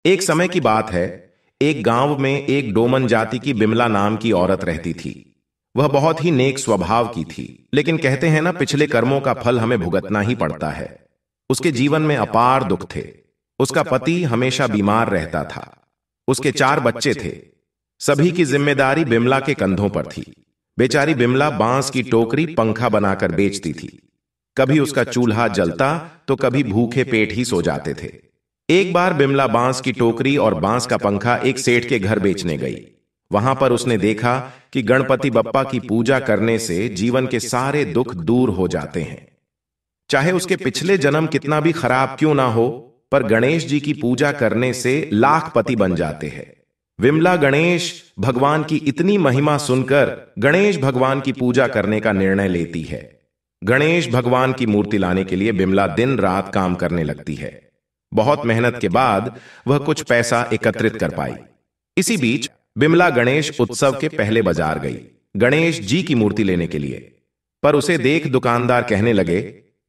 एक समय की बात है। एक गांव में एक डोमन जाति की बिमला नाम की औरत रहती थी। वह बहुत ही नेक स्वभाव की थी, लेकिन कहते हैं ना, पिछले कर्मों का फल हमें भुगतना ही पड़ता है। उसके जीवन में अपार दुख थे। उसका पति हमेशा बीमार रहता था। उसके 4 बच्चे थे। सभी की जिम्मेदारी बिमला के कंधों पर थी। बेचारी बिमला बांस की टोकरी पंखा बनाकर बेचती थी। कभी उसका चूल्हा जलता तो कभी भूखे पेट ही सो जाते थे। एक बार बिमला बांस की टोकरी और बांस का पंखा एक सेठ के घर बेचने गई। वहां पर उसने देखा कि गणपति बप्पा की पूजा करने से जीवन के सारे दुख दूर हो जाते हैं। चाहे उसके पिछले जन्म कितना भी खराब क्यों ना हो, पर गणेश जी की पूजा करने से लाखपति बन जाते हैं। विमला गणेश भगवान की इतनी महिमा सुनकर गणेश भगवान की पूजा करने का निर्णय लेती है। गणेश भगवान की मूर्ति लाने के लिए बिमला दिन रात काम करने लगती है। बहुत मेहनत के बाद वह कुछ पैसा एकत्रित कर पाई। इसी बीच बिमला गणेश उत्सव के पहले बाजार गई गणेश जी की मूर्ति लेने के लिए। पर उसे देख दुकानदार कहने लगे,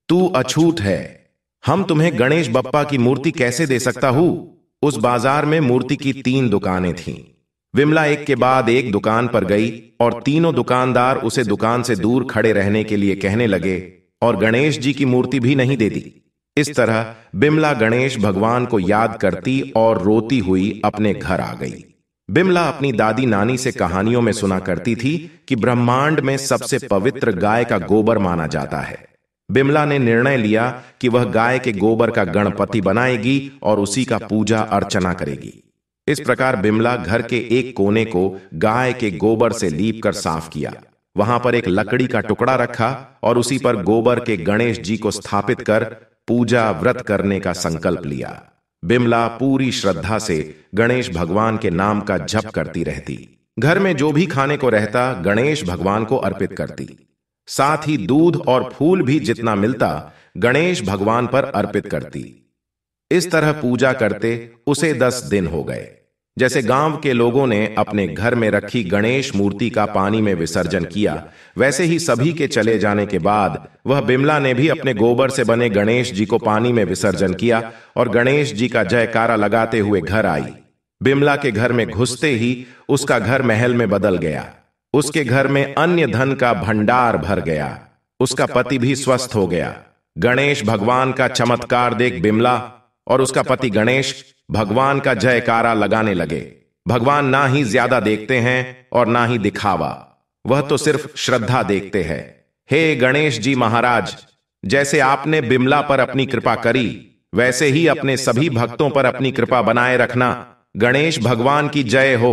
तू अछूत है, हम तुम्हें गणेश बप्पा की मूर्ति कैसे दे सकता हूं। उस बाजार में मूर्ति की 3 दुकानें थीं। विमला एक के बाद एक दुकान पर गई और तीनों दुकानदार उसे दुकान से दूर खड़े रहने के लिए कहने लगे और गणेश जी की मूर्ति भी नहीं देती। इस तरह बिमला गणेश भगवान को याद करती और रोती हुई अपने घर आ गई। बिमला अपनी दादी नानी से कहानियों में सुना करती थी कि ब्रह्मांड में सबसे पवित्र गाय का गोबर माना जाता है। बिमला ने निर्णय लिया कि वह गाय के गोबर का गणपति बनाएगी और उसी का पूजा अर्चना करेगी। इस प्रकार बिमला घर के एक कोने को गाय के गोबर से लीप कर साफ किया। वहां पर एक लकड़ी का टुकड़ा रखा और उसी पर गोबर के गणेश जी को स्थापित कर पूजा व्रत करने का संकल्प लिया। बिमला पूरी श्रद्धा से गणेश भगवान के नाम का जप करती रहती। घर में जो भी खाने को रहता गणेश भगवान को अर्पित करती। साथ ही दूध और फूल भी जितना मिलता गणेश भगवान पर अर्पित करती। इस तरह पूजा करते उसे 10 दिन हो गए। जैसे गांव के लोगों ने अपने घर में रखी गणेश मूर्ति का पानी में विसर्जन किया, वैसे ही सभी के चले जाने के बाद वह बिमला ने भी अपने गोबर से बने गणेश जी को पानी में विसर्जन किया और गणेश जी का जयकारा लगाते हुए घर आई। बिमला के घर में घुसते ही उसका घर महल में बदल गया। उसके घर में अन्य धन का भंडार भर गया। उसका पति भी स्वस्थ हो गया। गणेश भगवान का चमत्कार देख बिमला और उसका पति गणेश भगवान का जयकारा लगाने लगे। भगवान ना ही ज्यादा देखते हैं और ना ही दिखावा, वह तो सिर्फ श्रद्धा देखते हैं। हे गणेश जी महाराज, जैसे आपने बिमला पर अपनी कृपा करी, वैसे ही अपने सभी भक्तों पर अपनी कृपा बनाए रखना। गणेश भगवान की जय हो।